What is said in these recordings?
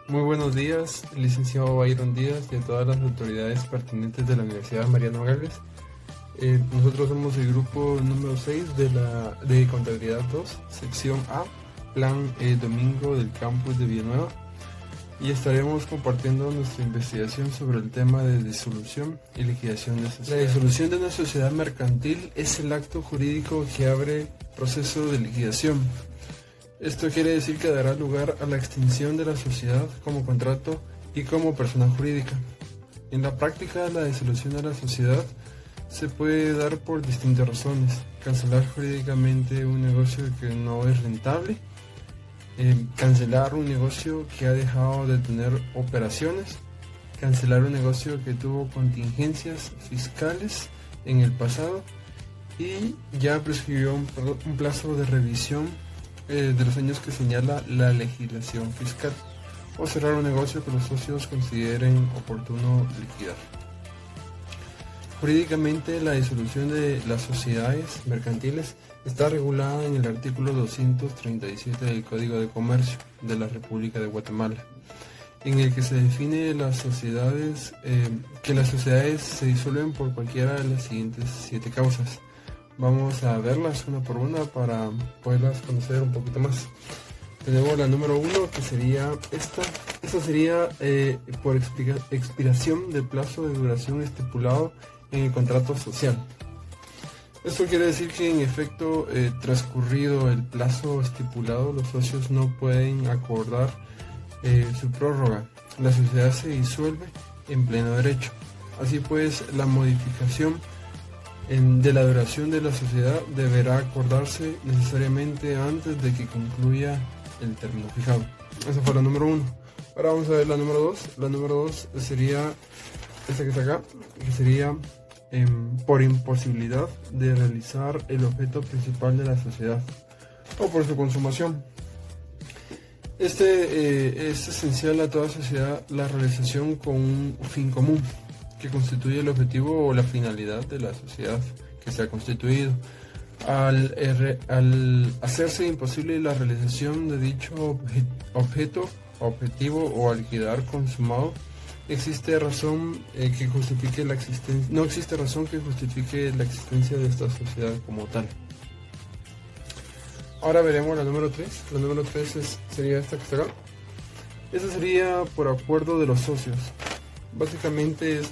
Muy buenos días, licenciado Byron Díaz y a todas las autoridades pertinentes de la Universidad Mariano Galvez. Nosotros somos el grupo número 6 de Contabilidad 2, sección A, Plan Domingo del campus de Villanueva, y estaremos compartiendo nuestra investigación sobre el tema de disolución y liquidación de sociedad. La disolución de una sociedad mercantil es el acto jurídico que abre proceso de liquidación. Esto quiere decir que dará lugar a la extinción de la sociedad como contrato y como persona jurídica. En la práctica, la disolución de la sociedad se puede dar por distintas razones: cancelar jurídicamente un negocio que no es rentable, cancelar un negocio que ha dejado de tener operaciones, cancelar un negocio que tuvo contingencias fiscales en el pasado y ya prescribió un plazo de revisión de los años que señala la legislación fiscal, o cerrar un negocio que los socios consideren oportuno liquidar. Jurídicamente, la disolución de las sociedades mercantiles está regulada en el artículo 237 del Código de Comercio de la República de Guatemala, en el que se define que las sociedades se disuelven por cualquiera de las siguientes 7 causas. Vamos a verlas una por una para poderlas conocer un poquito más. Tenemos la número 1, que sería esta. Esta sería por expiración del plazo de duración estipulado en el contrato social. Esto quiere decir que en efecto, transcurrido el plazo estipulado, los socios no pueden acordar su prórroga. La sociedad se disuelve en pleno derecho. Así pues, la modificación de la duración de la sociedad deberá acordarse necesariamente antes de que concluya el término fijado. Esa fue la número 1. Ahora vamos a ver la número 2. La número 2 sería esta que está acá, que sería por imposibilidad de realizar el objeto principal de la sociedad o por su consumación. Es esencial a toda sociedad la realización con un fin común, que constituye el objetivo o la finalidad de la sociedad que se ha constituido. Al hacerse imposible la realización de dicho objetivo o al quedar consumado, no existe razón que justifique la existencia de esta sociedad como tal. Ahora veremos la número 3. La número 3 sería esta que está acá. Esta sería por acuerdo de los socios. Básicamente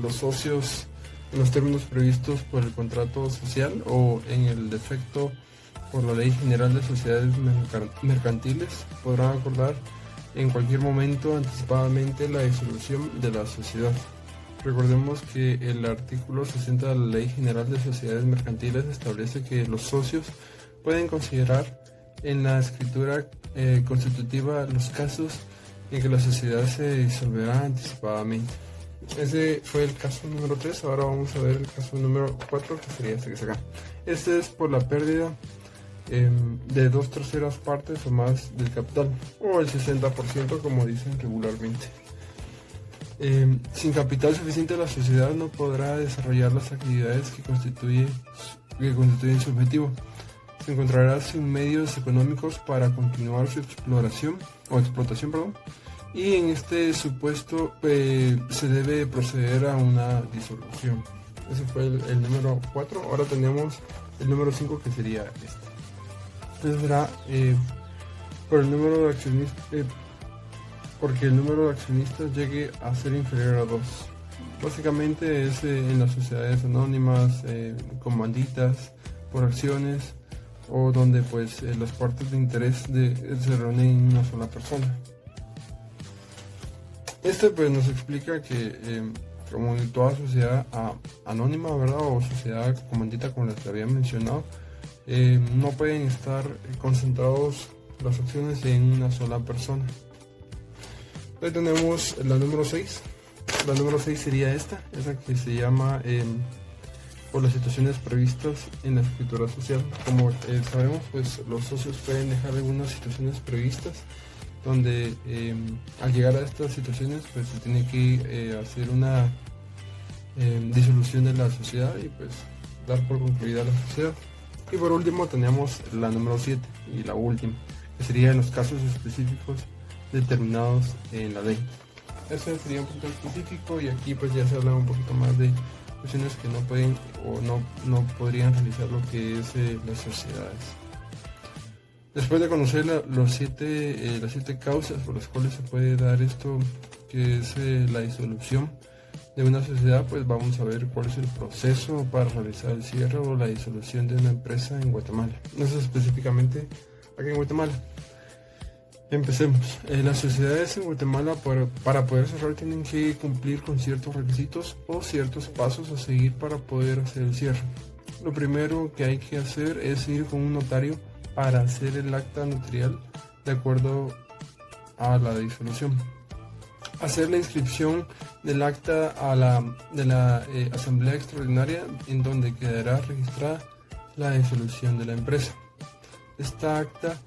los socios, en los términos previstos por el contrato social o en el defecto por la Ley General de Sociedades Mercantiles, podrán acordar en cualquier momento anticipadamente la disolución de la sociedad. Recordemos que el artículo 60 de la Ley General de Sociedades Mercantiles establece que los socios pueden considerar en la escritura constitutiva los casos en que la sociedad se disolverá anticipadamente. Ese fue el caso número 3. Ahora vamos a ver el caso número 4, que sería este que está acá. Este es por la pérdida de 2/3 partes o más del capital, o el 60% como dicen regularmente. Sin capital suficiente, la sociedad no podrá desarrollar las actividades que constituyen su objetivo. Se encontrará sin medios económicos para continuar su explotación, y en este supuesto se debe proceder a una disolución. Ese fue el número 4. Ahora tenemos el número 5, que sería este. Entonces será por el número de accionistas, porque el número de accionistas llegue a ser inferior a 2. Básicamente es en las sociedades anónimas, comanditas, por acciones, o donde las partes de interés se reúnen en una sola persona. Nos explica que como en toda sociedad anónima, ¿verdad?, o sociedad comandita, como les había mencionado, no pueden estar concentrados las acciones en una sola persona. Ahí tenemos la número 6. La número 6 sería esa que se llama por las situaciones previstas en la escritura social. Como sabemos, los socios pueden dejar algunas situaciones previstas donde al llegar a estas situaciones se tiene que hacer una disolución de la sociedad y dar por concluida la sociedad. Y por último tenemos la número 7 y la última, que sería en los casos específicos determinados en la ley. Ese sería un punto específico, y aquí pues ya se habla un poquito más de cuestiones que no pueden o no podrían realizar lo que es las sociedades. Después de conocer las siete causas por las cuales se puede dar esto, que es la disolución de una sociedad, pues vamos a ver cuál es el proceso para realizar el cierre o la disolución de una empresa en Guatemala. Eso específicamente aquí en Guatemala. Empecemos. Las sociedades en Guatemala para poder cerrar tienen que cumplir con ciertos requisitos o ciertos pasos a seguir para poder hacer el cierre. Lo primero que hay que hacer es ir con un notario para hacer el acta notarial de acuerdo a la disolución. Hacer la inscripción del acta de la asamblea extraordinaria, en donde quedará registrada la disolución de la empresa. Esta acta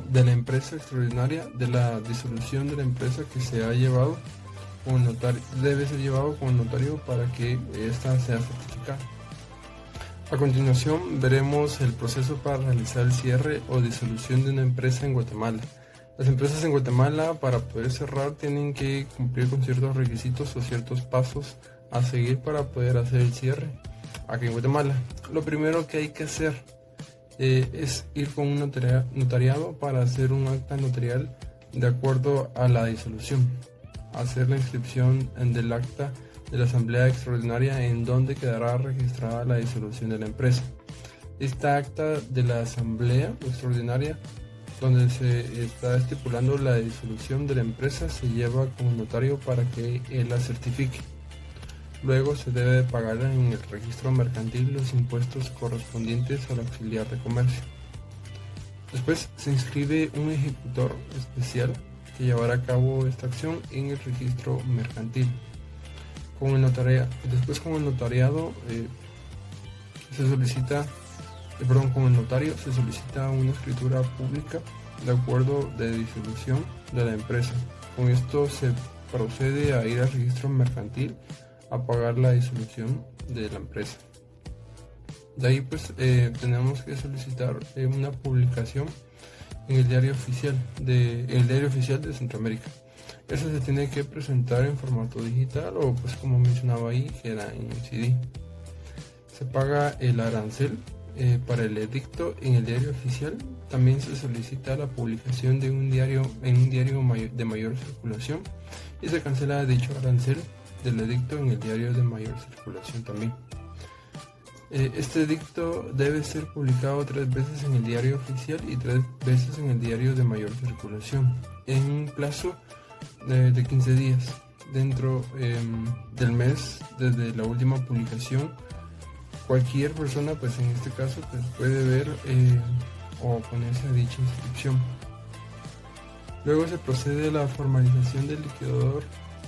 de la empresa extraordinaria, de la disolución de la empresa que se ha llevado con el notario, debe ser llevado con el notario para que esta sea certificada. A continuación veremos el proceso para realizar el cierre o disolución de una empresa en Guatemala. Las empresas en Guatemala, para poder cerrar, tienen que cumplir con ciertos requisitos o ciertos pasos a seguir para poder hacer el cierre aquí en Guatemala. Lo primero que hay que hacer es ir con un notariado para hacer un acta notarial de acuerdo a la disolución. Hacer la inscripción del acta de la asamblea extraordinaria, en donde quedará registrada la disolución de la empresa. Esta acta de la asamblea extraordinaria, donde se está estipulando la disolución de la empresa, se lleva con el notario para que él la certifique. Luego se debe pagar en el registro mercantil los impuestos correspondientes al auxiliar de comercio. Después se inscribe un ejecutor especial que llevará a cabo esta acción en el registro mercantil. Con el notariado con el notario se solicita una escritura pública de acuerdo de disolución de la empresa. Con esto se procede a ir al registro mercantil a pagar la disolución de la empresa. De ahí pues tenemos que solicitar una publicación en el diario oficial de Centroamérica. Eso se tiene que presentar en formato digital o, pues como mencionaba ahí, que era en CD. Se paga el arancel para el edicto en el diario oficial. También se solicita la publicación de en un diario de mayor circulación, y se cancela dicho arancel del edicto en el diario de mayor circulación también. Este edicto debe ser publicado 3 veces en el diario oficial y 3 veces en el diario de mayor circulación, en un plazo de 15 días dentro del mes desde la última publicación. Cualquier persona, pues en este caso, pues puede ver o oponerse a dicha inscripción. Luego se procede a la formalización del liquidador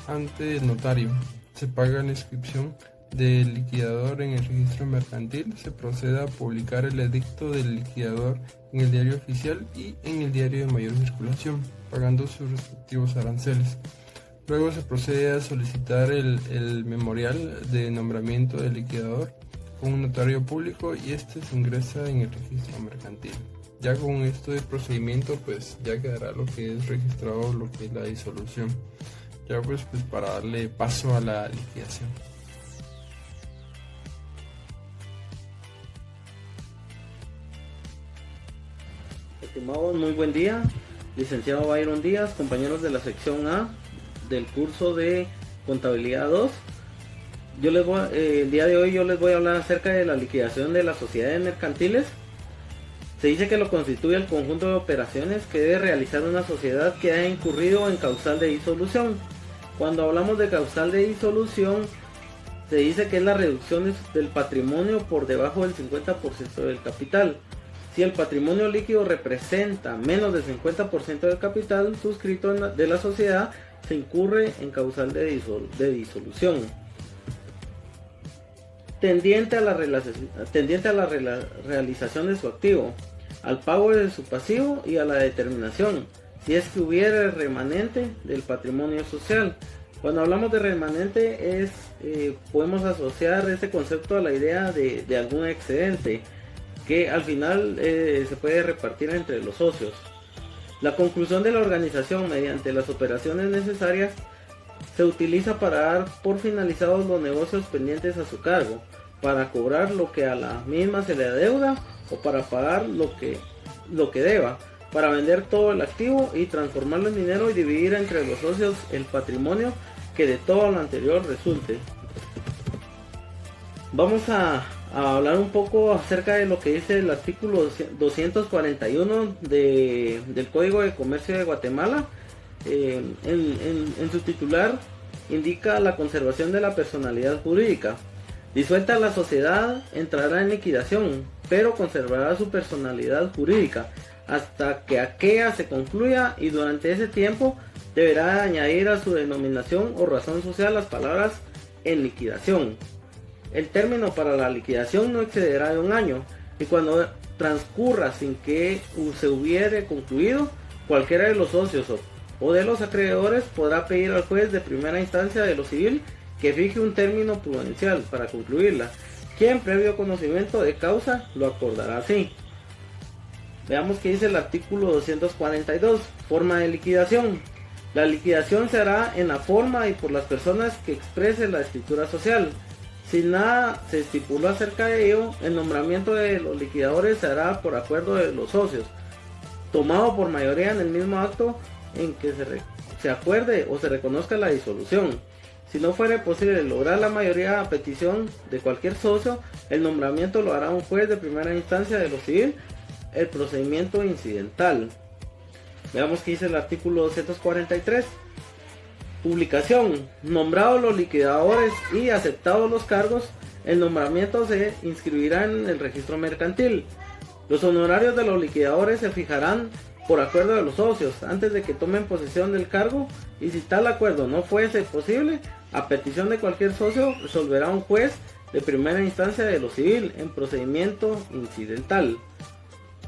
ante el notario. Se paga la inscripción del liquidador en el registro mercantil. Se procede a publicar el edicto del liquidador en el diario oficial y en el diario de mayor circulación, pagando sus respectivos aranceles. Luego se procede a solicitar el memorial de nombramiento del liquidador con un notario público, y este se ingresa en el registro mercantil. Ya con esto de procedimiento, pues ya quedará lo que es registrado, lo que es la disolución. Ya pues para darle paso a la liquidación. Estimados, muy buen día. Licenciado Byron Díaz, compañeros de la sección A del curso de Contabilidad 2. El día de hoy yo les voy a hablar acerca de la liquidación de las sociedades mercantiles. Se dice que lo constituye el conjunto de operaciones que debe realizar una sociedad que haya incurrido en causal de disolución. Cuando hablamos de causal de disolución, se dice que es la reducción del patrimonio por debajo del 50% del capital. Si el patrimonio líquido representa menos del 50% del capital suscrito de la sociedad, se incurre en causal de disolución. Tendiente a la realización de su activo, al pago de su pasivo y a la determinación, si es que hubiera remanente del patrimonio social. Cuando hablamos de remanente podemos asociar este concepto a la idea de algún excedente que al final se puede repartir entre los socios. La conclusión de la organización mediante las operaciones necesarias se utiliza para dar por finalizados los negocios pendientes a su cargo, para cobrar lo que a la misma se le adeuda o para pagar lo que deba, para vender todo el activo y transformarlo en dinero y dividir entre los socios el patrimonio que de todo lo anterior resulte. Vamos a hablar un poco acerca de lo que dice el artículo 241 del Código de Comercio de Guatemala. En su titular indica la conservación de la personalidad jurídica. Disuelta la sociedad entrará en liquidación, pero conservará su personalidad jurídica hasta que aquella se concluya, y durante ese tiempo deberá añadir a su denominación o razón social las palabras en liquidación. El término para la liquidación no excederá de 1 año, y cuando transcurra sin que se hubiere concluido, cualquiera de los socios o de los acreedores podrá pedir al juez de primera instancia de lo civil que fije un término prudencial para concluirla, quien previo conocimiento de causa lo acordará así. Veamos qué dice el artículo 242, forma de liquidación. La liquidación se hará en la forma y por las personas que exprese la escritura social. Si nada se estipuló acerca de ello, el nombramiento de los liquidadores se hará por acuerdo de los socios, tomado por mayoría en el mismo acto en que se acuerde o se reconozca la disolución. Si no fuere posible lograr la mayoría a petición de cualquier socio, el nombramiento lo hará un juez de primera instancia de lo civil, el procedimiento incidental. Veamos qué dice el artículo 243. Publicación. Nombrados los liquidadores y aceptados los cargos, el nombramiento se inscribirá en el registro mercantil. Los honorarios de los liquidadores se fijarán por acuerdo de los socios antes de que tomen posesión del cargo, y si tal acuerdo no fuese posible, a petición de cualquier socio resolverá un juez de primera instancia de lo civil en procedimiento incidental.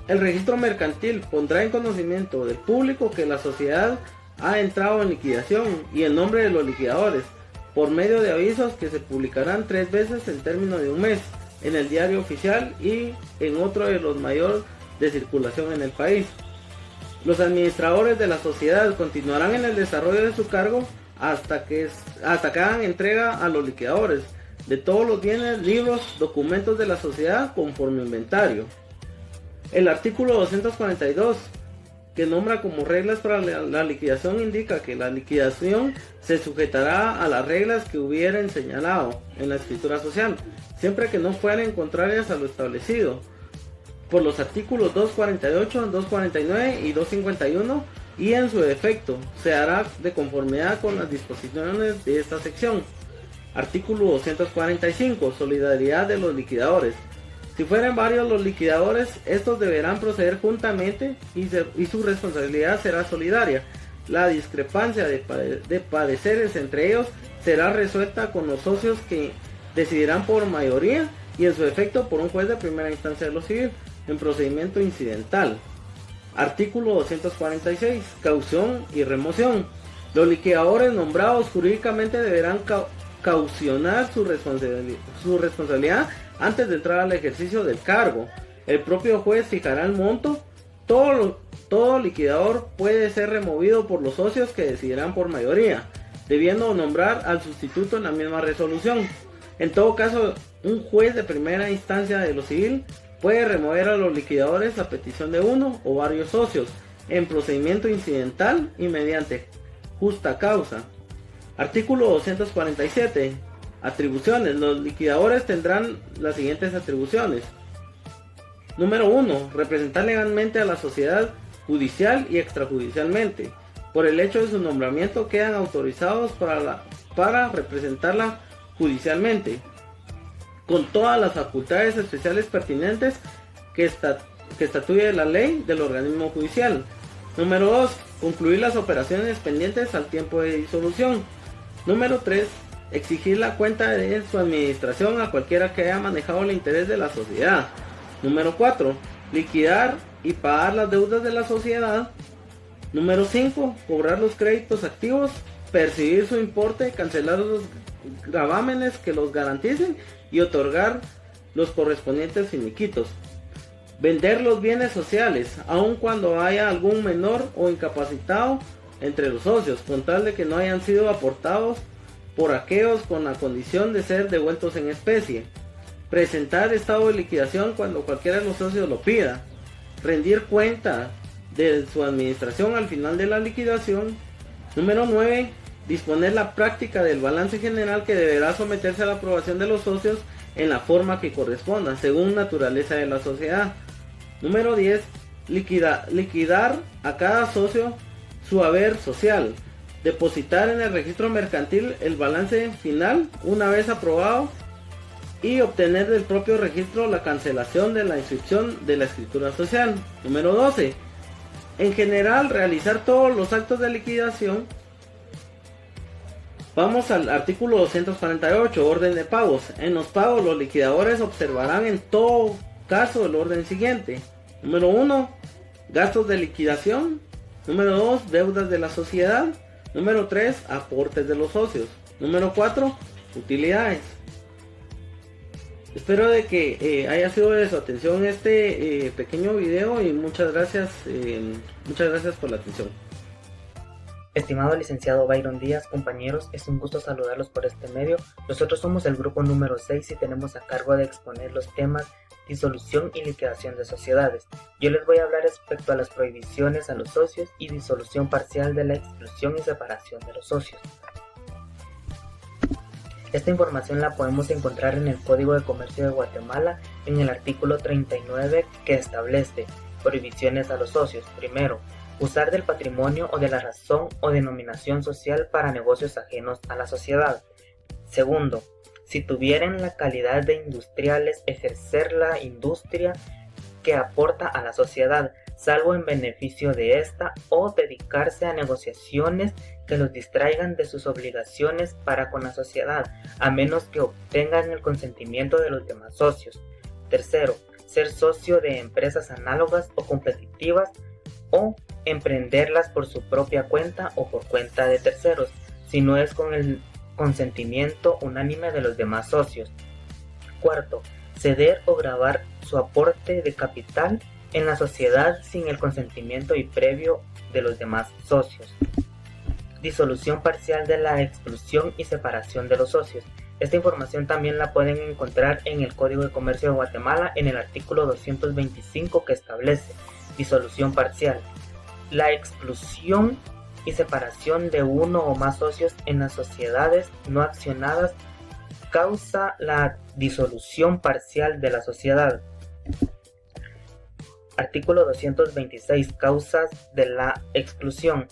El registro mercantil pondrá en conocimiento del público que la sociedad ha entrado en liquidación y el nombre de los liquidadores, por medio de avisos que se publicarán 3 veces en término de 1 mes en el diario oficial y en otro de los mayores de circulación en el país. Los administradores de la sociedad continuarán en el desarrollo de su cargo hasta que hagan entrega a los liquidadores de todos los bienes, libros, documentos de la sociedad conforme inventario. El artículo 242, que nombra como reglas para la liquidación, indica que la liquidación se sujetará a las reglas que hubieran señalado en la escritura social, siempre que no fueran contrarias a lo establecido por los artículos 248, 249 y 251, y en su defecto se hará de conformidad con las disposiciones de esta sección. Artículo 245. Solidaridad de los liquidadores. Si fueran varios los liquidadores, estos deberán proceder juntamente y su responsabilidad será solidaria. La discrepancia de pareceres entre ellos será resuelta con los socios, que decidirán por mayoría y en su efecto por un juez de primera instancia de lo civil en procedimiento incidental. Artículo 246. Caución y remoción. Los liquidadores nombrados jurídicamente deberán caucionar su responsabilidad antes de entrar al ejercicio del cargo. El propio juez fijará el monto. Todo liquidador puede ser removido por los socios, que decidirán por mayoría, debiendo nombrar al sustituto en la misma resolución. En todo caso, un juez de primera instancia de lo civil puede remover a los liquidadores a petición de uno o varios socios en procedimiento incidental y mediante justa causa. Artículo 247. Atribuciones. Los liquidadores tendrán las siguientes atribuciones. Número 1. Representar legalmente a la sociedad judicial y extrajudicialmente. Por el hecho de su nombramiento quedan autorizados para representarla judicialmente, con todas las facultades especiales pertinentes que estatúe la ley del organismo judicial. Número 2. Concluir las operaciones pendientes al tiempo de disolución. Número 3. Exigir la cuenta de su administración a cualquiera que haya manejado el interés de la sociedad. Número 4. Liquidar y pagar las deudas de la sociedad. Número 5. Cobrar los créditos activos, percibir su importe, cancelar los gravámenes que los garanticen y otorgar los correspondientes finiquitos. Vender los bienes sociales, aun cuando haya algún menor o incapacitado entre los socios, con tal de que no hayan sido aportados por aquellos con la condición de ser devueltos en especie. Presentar estado de liquidación cuando cualquiera de los socios lo pida. Rendir cuenta de su administración al final de la liquidación. Número 9. Disponer la práctica del balance general, que deberá someterse a la aprobación de los socios en la forma que corresponda, según naturaleza de la sociedad. Número 10. Liquidar a cada socio su haber social. Depositar en el registro mercantil el balance final una vez aprobado y obtener del propio registro la cancelación de la inscripción de la escritura social. Número 12. En general, realizar todos los actos de liquidación. Vamos al artículo 248, orden de pagos. En los pagos, los liquidadores observarán en todo caso el orden siguiente. Número 1, gastos de liquidación. Número 2, deudas de la sociedad. Número 3, aportes de los socios. Número 4, utilidades. Espero de que haya sido de su atención este pequeño video, y muchas gracias por la atención. Estimado licenciado Byron Díaz, compañeros, es un gusto saludarlos por este medio. Nosotros somos el grupo número 6 y tenemos a cargo de exponer los temas disolución y liquidación de sociedades. Yo les voy a hablar respecto a las prohibiciones a los socios y disolución parcial de la exclusión y separación de los socios. Esta información la podemos encontrar en el Código de Comercio de Guatemala, en el artículo 39, que establece prohibiciones a los socios. Primero, usar del patrimonio o de la razón o denominación social para negocios ajenos a la sociedad. Segundo, si tuvieran la calidad de industriales, ejercer la industria que aporta a la sociedad, salvo en beneficio de esta, o dedicarse a negociaciones que los distraigan de sus obligaciones para con la sociedad, a menos que obtengan el consentimiento de los demás socios. Tercero, ser socio de empresas análogas o competitivas, o emprenderlas por su propia cuenta o por cuenta de terceros, si no es con el consentimiento unánime de los demás socios. Cuarto, ceder o gravar su aporte de capital en la sociedad sin el consentimiento y previo de los demás socios. Disolución parcial de la exclusión y separación de los socios. Esta información también la pueden encontrar en el Código de Comercio de Guatemala, en el artículo 225, que establece disolución parcial. La exclusión y separación de uno o más socios en las sociedades no accionadas causa la disolución parcial de la sociedad. Artículo 226. Causas de la exclusión.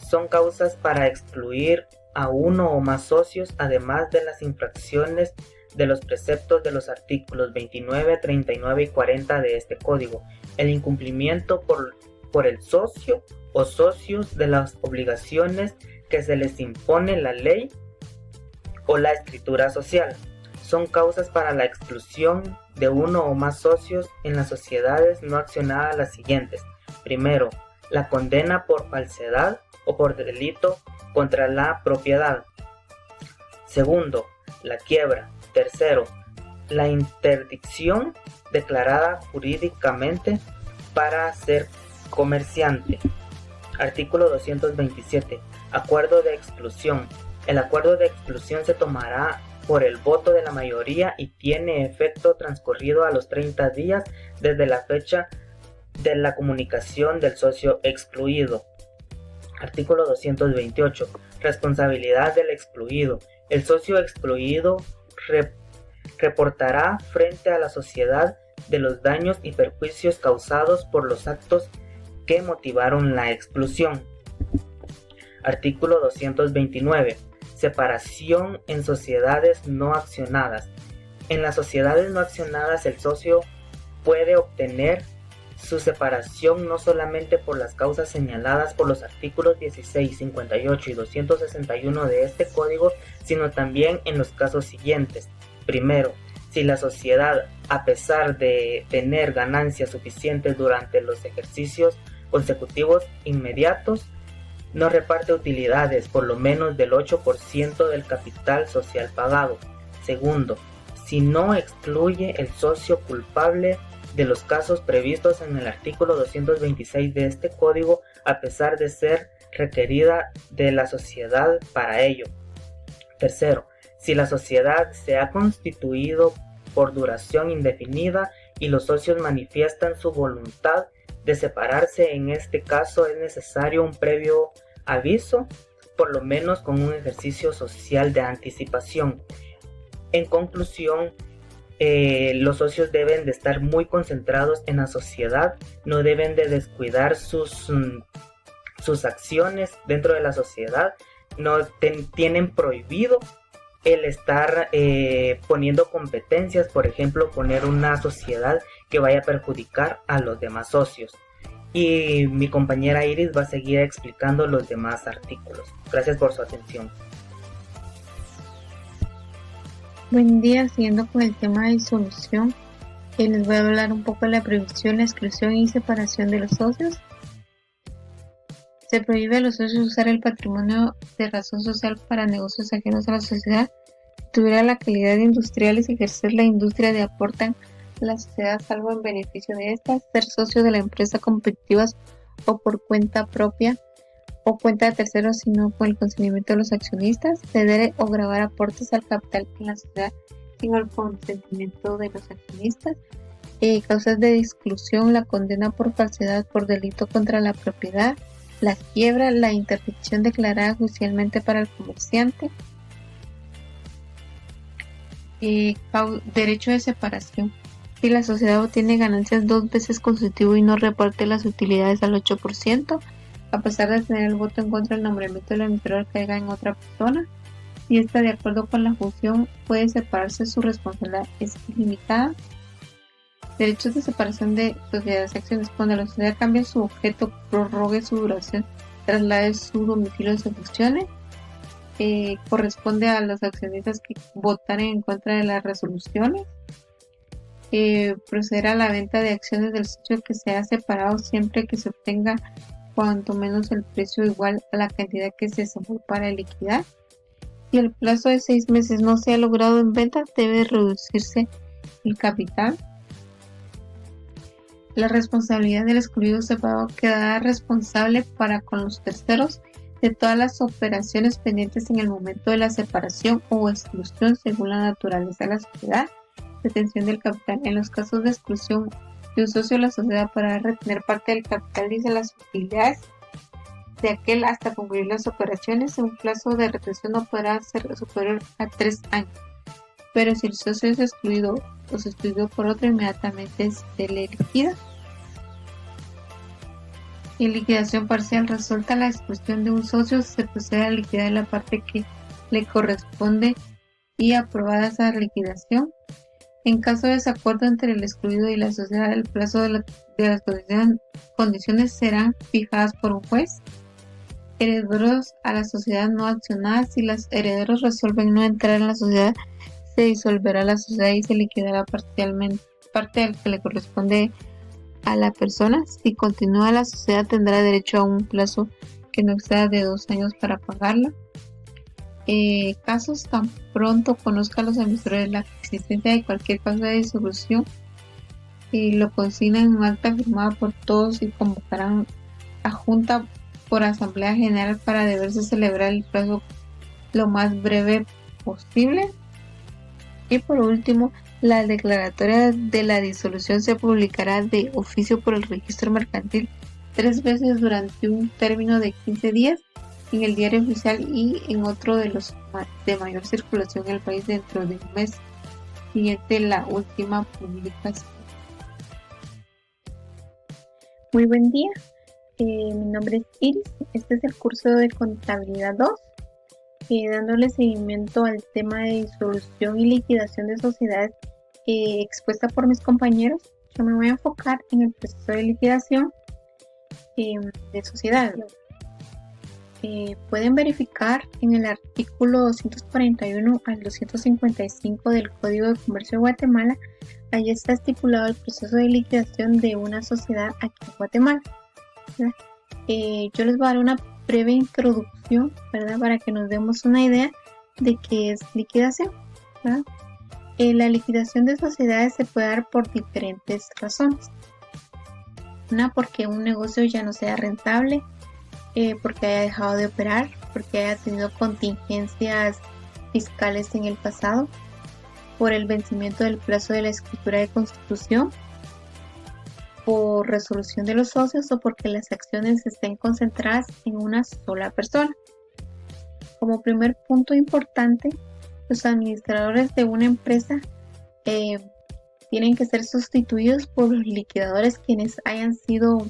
Son causas para excluir a uno o más socios, además de las infracciones de los preceptos de los artículos 29, 39 y 40 de este código. El incumplimiento por el socio o socios de las obligaciones que se les impone la ley o la escritura social. Son causas para la exclusión de uno o más socios en las sociedades no accionadas las siguientes. Primero, la condena por falsedad o por delito contra la propiedad. Segundo, la quiebra. Tercero, la interdicción declarada jurídicamente para ser comerciante. Artículo 227. Acuerdo de exclusión. El acuerdo de exclusión se tomará por el voto de la mayoría y tiene efecto transcurrido a los 30 días desde la fecha de la comunicación del socio excluido. Artículo 228. Responsabilidad del excluido. El socio excluido reportará frente a la sociedad de los daños y perjuicios causados por los actos que motivaron la exclusión. Artículo 229. Separación en sociedades no accionadas. En las sociedades no accionadas, el socio puede obtener su separación no solamente por las causas señaladas por los artículos 16, 58 y 261 de este código, sino también en los casos siguientes. Primero, si la sociedad, a pesar de tener ganancias suficientes durante los ejercicios consecutivos inmediatos, no reparte utilidades por lo menos del 8% del capital social pagado. Segundo, si no excluye el socio culpable de los casos previstos en el artículo 226 de este código, a pesar de ser requerida de la sociedad para ello. Tercero, si la sociedad se ha constituido por duración indefinida y los socios manifiestan su voluntad de separarse, en este caso es necesario un previo aviso, por lo menos con un ejercicio social de anticipación. En conclusión, los socios deben de estar muy concentrados en la sociedad, no deben de descuidar sus acciones dentro de la sociedad, no tienen prohibido el estar poniendo competencias, por ejemplo, poner una sociedad que vaya a perjudicar a los demás socios. Y mi compañera Iris va a seguir explicando los demás artículos. Gracias por su atención. Buen día, siguiendo con el tema de disolución, les voy a hablar un poco de la prohibición, la exclusión y separación de los socios. Se prohíbe a los socios usar el patrimonio de razón social para negocios ajenos a la sociedad, si tuviera la calidad de industriales y ejercer la industria de aportan a la sociedad salvo en beneficio de esta, ser socio de la empresa competitivas o por cuenta propia o cuenta de terceros, sino con el consentimiento de los accionistas, ceder o gravar aportes al capital en la sociedad sin el consentimiento de los accionistas, causas de exclusión, la condena por falsedad por delito contra la propiedad, la quiebra, la interdicción declarada judicialmente para el comerciante, derecho de separación. Si la sociedad obtiene ganancias 2 veces consecutivo y no reparte las utilidades al 8%, a pesar de tener el voto en contra, el nombramiento del emisor caiga en otra persona, si está de acuerdo con la función, puede separarse, su responsabilidad es ilimitada. Derechos de separación de sociedades y acciones. Cuando la sociedad cambie su objeto, prorrogue su duración, traslade su domicilio, se funcione, corresponde a los accionistas que votaron en contra de las resoluciones, proceder a la venta de acciones del socio que se ha separado siempre que se obtenga cuanto menos el precio igual a la cantidad que se sumó para liquidar. Si el plazo de 6 meses no se ha logrado en venta, debe reducirse el capital. La responsabilidad del excluido separado quedará responsable para con los terceros de todas las operaciones pendientes en el momento de la separación o exclusión según la naturaleza de la sociedad. Retención del capital. En los casos de exclusión de un socio de la sociedad podrá retener parte del capital y de las utilidades de aquel hasta concluir las operaciones. Un plazo de retención no podrá ser superior a 3 años. Pero si el socio es excluido o sustituido por otro, inmediatamente se le liquida. En liquidación parcial, resulta la exclusión de un socio, se procede a liquidar la parte que le corresponde y aprobada esa liquidación. En caso de desacuerdo entre el excluido y la sociedad, el plazo de las condiciones serán fijadas por un juez. Herederos a la sociedad no accionada. Si los herederos resuelven no entrar en la sociedad, se disolverá la sociedad y se liquidará parcialmente parte del que le corresponde a la persona. Si continúa la sociedad, tendrá derecho a un plazo que no exceda de 2 años para pagarla. Casos tan pronto conozca a los emisores la existencia de cualquier causa de disolución, lo consignan en un acta firmada por todos y convocarán a junta por asamblea general para deberse celebrar el plazo lo más breve posible. Y por último, la declaratoria de la disolución se publicará de oficio por el registro mercantil 3 veces durante un término de 15 días en el diario oficial y en otro de los de mayor circulación en el país dentro de un mes siguiente la última publicación. Muy buen día, mi nombre es Iris, este es el curso de contabilidad 2, dándole seguimiento al tema de disolución y liquidación de sociedades expuesta por mis compañeros. Yo me voy a enfocar en el proceso de liquidación de sociedades. Pueden verificar en el artículo 241 al 255 del Código de Comercio de Guatemala. Ahí está estipulado el proceso de liquidación de una sociedad aquí en Guatemala, ¿verdad? Yo les voy a dar una breve introducción, ¿verdad? Para que nos demos una idea de qué es liquidación, ¿verdad? La liquidación de sociedades se puede dar por diferentes razones. Una, porque un negocio ya no sea rentable, porque haya dejado de operar, porque haya tenido contingencias fiscales en el pasado, por el vencimiento del plazo de la escritura de constitución, por resolución de los socios o porque las acciones estén concentradas en una sola persona. Como primer punto importante, los administradores de una empresa tienen que ser sustituidos por los liquidadores quien haya sido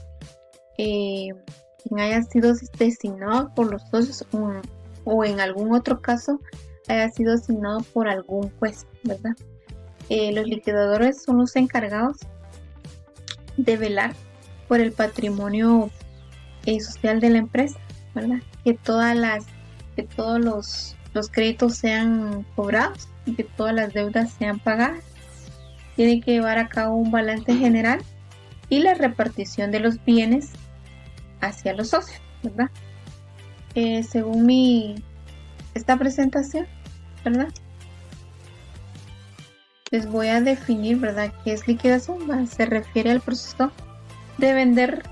designado por los socios o en algún otro caso haya sido asignado por algún juez, ¿verdad? Los liquidadores son los encargados de velar por el patrimonio social de la empresa, ¿verdad? Que todos los créditos sean cobrados y que todas las deudas sean pagadas. Tiene que llevar a cabo un balance general y la repartición de los bienes hacia los socios, ¿verdad? Según esta presentación, ¿verdad? Les voy a definir, ¿verdad?, qué es liquidación. Se refiere al proceso de vender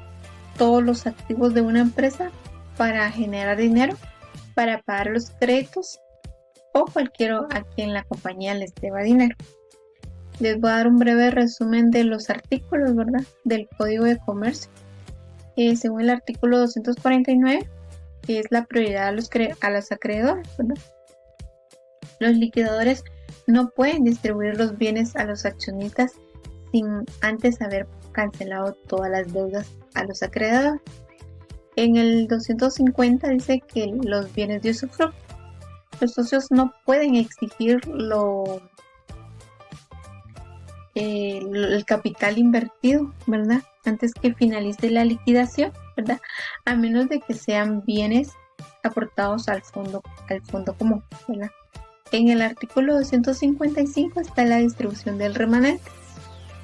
todos los activos de una empresa para generar dinero, para pagar los créditos o cualquiera a quien la compañía les deba dinero. Les voy a dar un breve resumen de los artículos, ¿verdad?, del Código de Comercio. Según el artículo 249, que es la prioridad a los acreedores, ¿verdad? Los liquidadores no pueden distribuir los bienes a los accionistas sin antes haber cancelado todas las deudas a los acreedores. En el 250 dice que los bienes de usufructo, los socios no pueden exigir el capital invertido, ¿verdad?, antes que finalice la liquidación, ¿verdad?, a menos de que sean bienes aportados al fondo común, ¿verdad? En el artículo 255 está la distribución del remanente.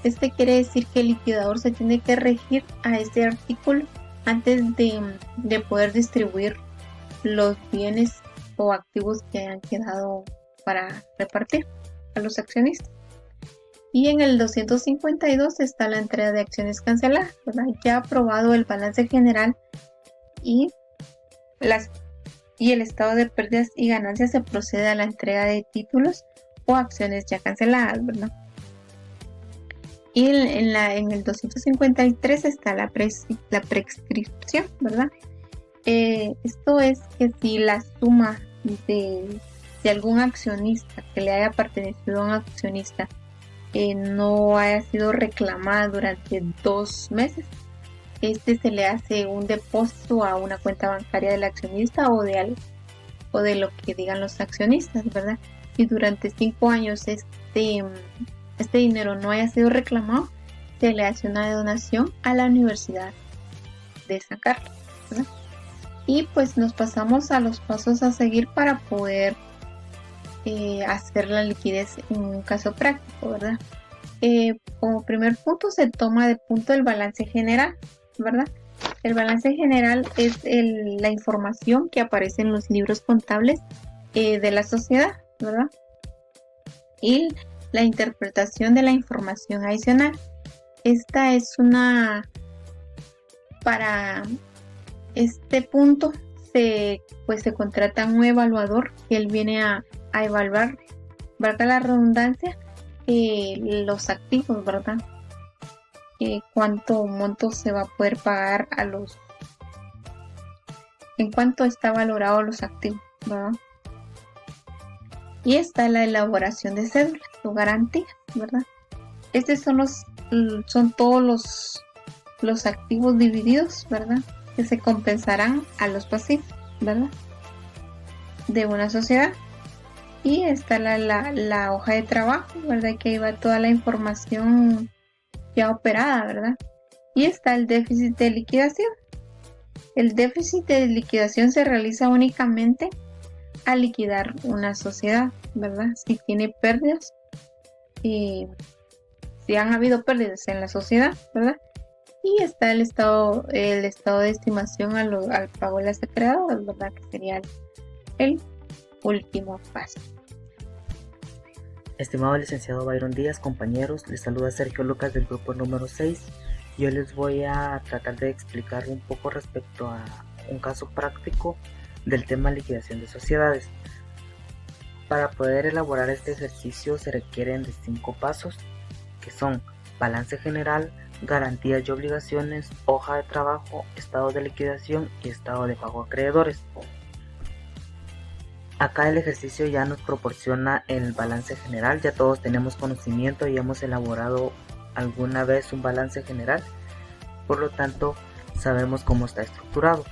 Este quiere decir que el liquidador se tiene que regir a este artículo antes de poder distribuir los bienes o activos que hayan quedado para repartir a los accionistas. Y en el 252 está la entrega de acciones canceladas, ¿verdad? Ya aprobado el balance general y el estado de pérdidas y ganancias, se procede a la entrega de títulos o acciones ya canceladas, ¿verdad? Y en el 253 está la prescripción, ¿verdad? Esto es que si la suma de algún accionista que le haya pertenecido a un accionista no haya sido reclamada durante 2 meses, se le hace un depósito a una cuenta bancaria del accionista o de lo que digan los accionistas, ¿verdad? Si durante 5 años este dinero no haya sido reclamado, se le hace una donación a la Universidad de San Carlos, ¿verdad? Y pues nos pasamos a los pasos a seguir para poder hacer la liquidez en un caso práctico, ¿verdad? Como primer punto se toma de punto el balance general, ¿verdad? El balance general es la información que aparece en los libros contables de la sociedad, ¿verdad? Y la interpretación de la información adicional. Esta es para este punto se contrata un evaluador que él viene a evaluar, valga la redundancia, los activos, ¿verdad? Cuánto monto se va a poder pagar en cuánto está valorado los activos, ¿verdad? Y está la elaboración de cédulas o garantías, ¿verdad? Estos son todos los activos divididos, ¿verdad?, que se compensarán a los pasivos, ¿verdad?, de una sociedad. Y está la hoja de trabajo, ¿verdad?, que lleva toda la información ya operada, ¿verdad? Y está el déficit de liquidación. El déficit de liquidación se realiza únicamente al liquidar una sociedad, ¿verdad? Si tiene pérdidas, si han habido pérdidas en la sociedad, ¿verdad? Y está el estado de estimación al pago de las acreedoras, ¿verdad?, que sería el último paso. Estimado licenciado Byron Díaz, compañeros, les saluda Sergio Lucas del grupo número 6. Yo les voy a tratar de explicar un poco respecto a un caso práctico del tema liquidación de sociedades. Para poder elaborar este ejercicio se requieren de 5 pasos, que son balance general, garantías y obligaciones, hoja de trabajo, estado de liquidación y estado de pago a acreedores. Acá el ejercicio ya nos proporciona el balance general, ya todos tenemos conocimiento y hemos elaborado alguna vez un balance general, por lo tanto sabemos cómo está estructurado.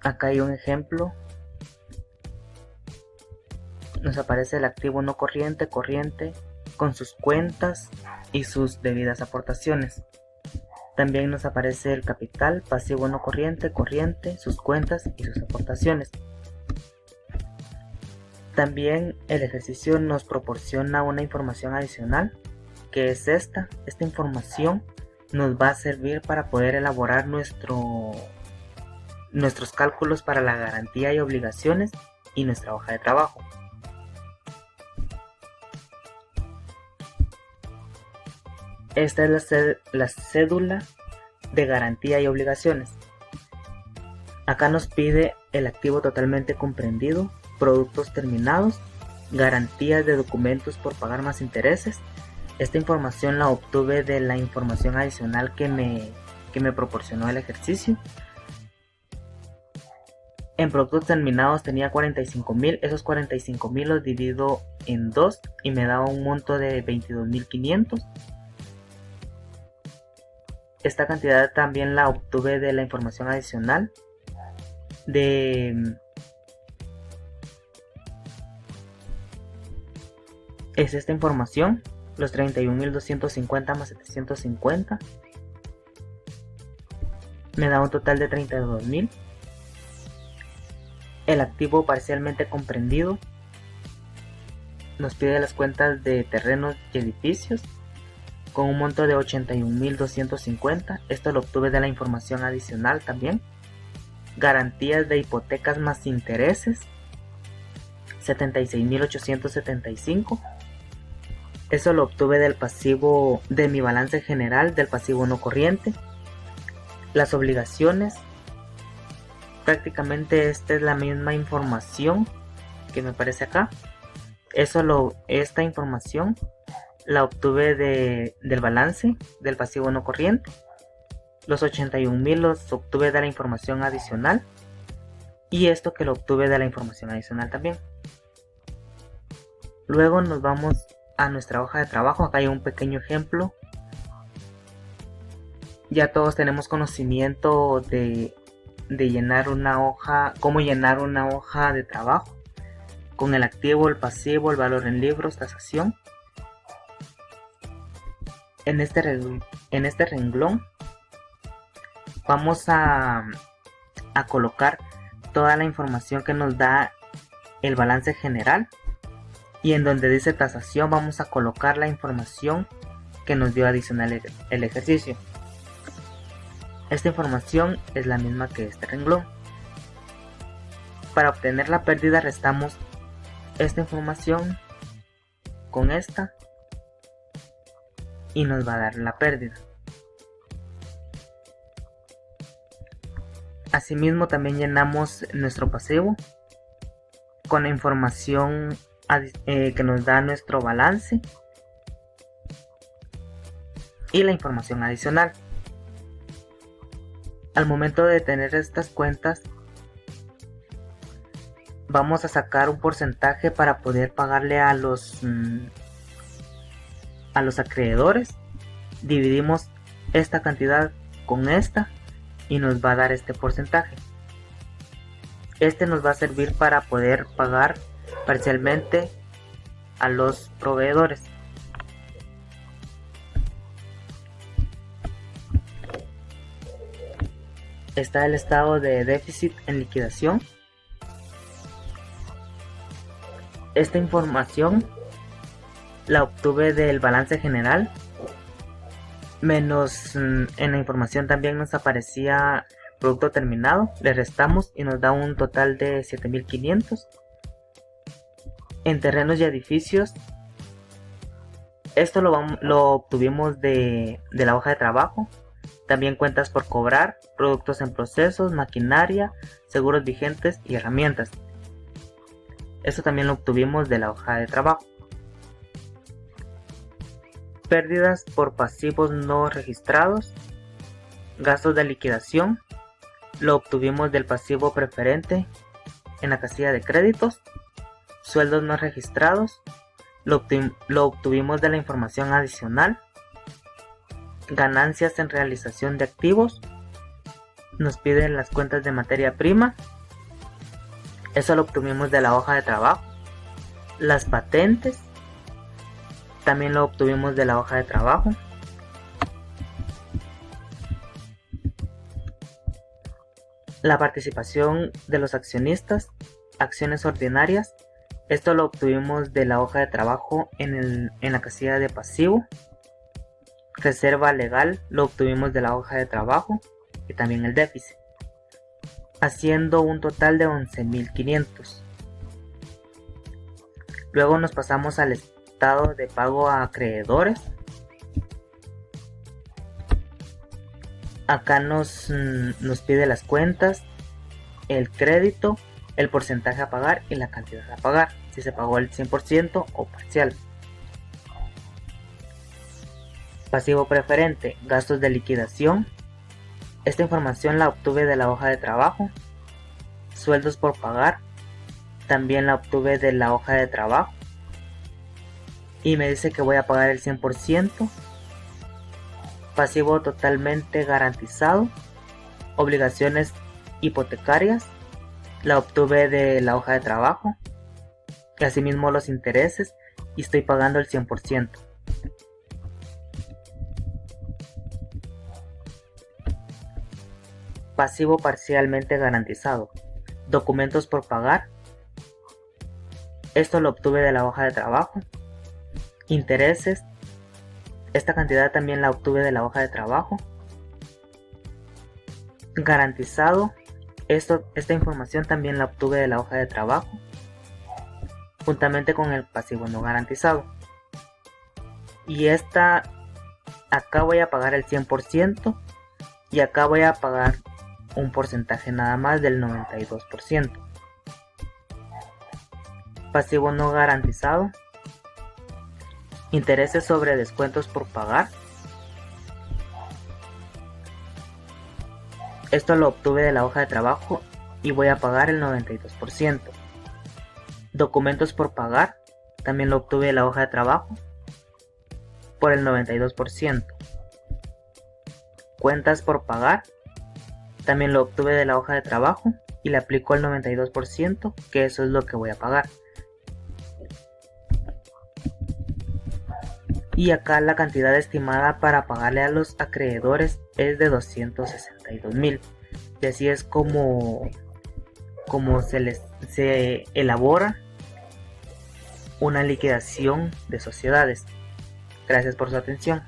Acá hay un ejemplo, nos aparece el activo no corriente, con sus cuentas y sus debidas aportaciones. También nos aparece el capital, pasivo no corriente, sus cuentas y sus aportaciones. También el ejercicio nos proporciona una información adicional, que es esta información nos va a servir para poder elaborar nuestros cálculos para la garantía y obligaciones y nuestra hoja de trabajo. Esta es la cédula de garantía y obligaciones. Acá nos pide el activo totalmente comprendido, productos terminados, garantías de documentos por pagar más intereses. Esta información la obtuve de la información adicional que me proporcionó el ejercicio. En productos terminados tenía 45,000, esos 45,000 los divido en 2 y me daba un monto de 22,500. Esta cantidad también la obtuve de la información adicional es esta información, los 31,250 más 750 me da un total de 32,000. El activo parcialmente comprendido nos pide las cuentas de terrenos y edificios con un monto de 81,250. Esto lo obtuve de la información adicional también. Garantías de hipotecas más intereses, 76,875. Eso lo obtuve del pasivo de mi balance general, del pasivo no corriente. Las obligaciones, prácticamente esta es la misma información que me aparece acá. Esta información la obtuve del balance del pasivo no corriente. Los 81,000 los obtuve de la información adicional. Y esto que lo obtuve de la información adicional también. Luego nos vamos a nuestra hoja de trabajo. Acá hay un pequeño ejemplo. Ya todos tenemos conocimiento de llenar una hoja, cómo llenar una hoja de trabajo. Con el activo, el pasivo, el valor en libros, tasación. En este renglón vamos a colocar toda la información que nos da el balance general, y en donde dice tasación vamos a colocar la información que nos dio adicional el ejercicio. Esta información es la misma que este renglón. Para obtener la pérdida restamos esta información con esta y nos va a dar la pérdida. Asimismo también llenamos nuestro pasivo con la información que nos da nuestro balance y la información adicional. Al momento de tener estas cuentas vamos a sacar un porcentaje para poder pagarle a los acreedores. Dividimos esta cantidad con esta y nos va a dar este porcentaje. Este nos va a servir para poder pagar parcialmente a los proveedores. Está el estado de déficit en liquidación. Esta información la obtuve del balance general, menos en la información también nos aparecía producto terminado, le restamos y nos da un total de 7,500. En terrenos y edificios, esto lo obtuvimos de la hoja de trabajo. También cuentas por cobrar, productos en procesos, maquinaria, seguros vigentes y herramientas. Esto también lo obtuvimos de la hoja de trabajo. Pérdidas por pasivos no registrados, gastos de liquidación, lo obtuvimos del pasivo preferente en la casilla de créditos. Sueldos no registrados, lo obtuvimos de la información adicional. Ganancias en realización de activos, nos piden las cuentas de materia prima, eso lo obtuvimos de la hoja de trabajo. Las patentes también lo obtuvimos de la hoja de trabajo. La participación de los accionistas, acciones ordinarias, esto lo obtuvimos de la hoja de trabajo en la casilla de pasivo. Reserva legal lo obtuvimos de la hoja de trabajo y también el déficit, haciendo un total de 11.500. Luego nos pasamos al estado de pago a acreedores. Acá nos pide las cuentas, el crédito, el porcentaje a pagar y la cantidad a pagar, si se pagó el 100% o parcial. Pasivo preferente, gastos de liquidación. Esta información la obtuve de la hoja de trabajo. Sueldos por pagar, también la obtuve de la hoja de trabajo. Y me dice que voy a pagar el 100%. Pasivo totalmente garantizado. Obligaciones hipotecarias, la obtuve de la hoja de trabajo. Y asimismo los intereses, y estoy pagando el 100%. Pasivo parcialmente garantizado, documentos por pagar, esto lo obtuve de la hoja de trabajo. Intereses, esta cantidad también la obtuve de la hoja de trabajo. Garantizado, esta información también la obtuve de la hoja de trabajo, juntamente con el pasivo no garantizado. Y acá voy a pagar el 100% y acá voy a pagar un porcentaje nada más del 92%. Pasivo no garantizado, intereses sobre descuentos por pagar, esto lo obtuve de la hoja de trabajo y voy a pagar el 92%. Documentos por pagar, también lo obtuve de la hoja de trabajo por el 92%. Cuentas por pagar, también lo obtuve de la hoja de trabajo y le aplico el 92%, que eso es lo que voy a pagar. Y acá la cantidad estimada para pagarle a los acreedores es de 262.000. Y así es como se elabora una liquidación de sociedades. Gracias por su atención.